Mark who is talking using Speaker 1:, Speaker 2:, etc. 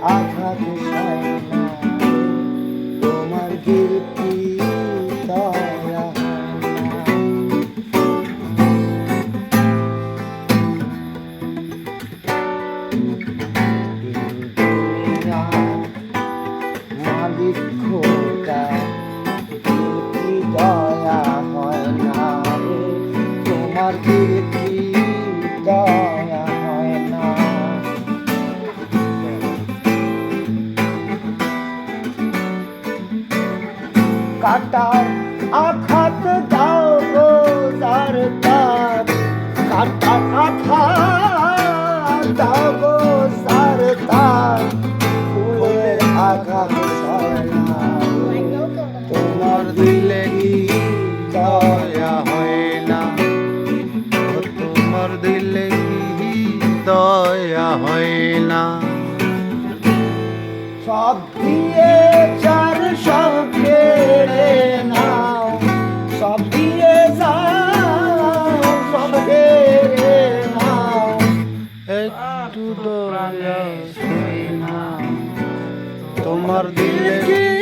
Speaker 1: আঘাত সয় না তোমার দিল কি দয়া মালিক খোদা কি দয়া হয় না রে তোমার দিল কি দয়া হয় না কাটার আঘাত দাও গো তার তার কাটার আঘাত দাও গো তার তার ফুলের আঘাত সয় না তোমার দিলে কি দয়া হয় না
Speaker 2: তোমার দিলে কি দয়া হয় না
Speaker 1: সব দিয়ে চার সব কেড়ে নাও সব দিয়ে যাও সব কেড়ে নাও
Speaker 2: একটু দয়া হয় না তোমার দিলে কি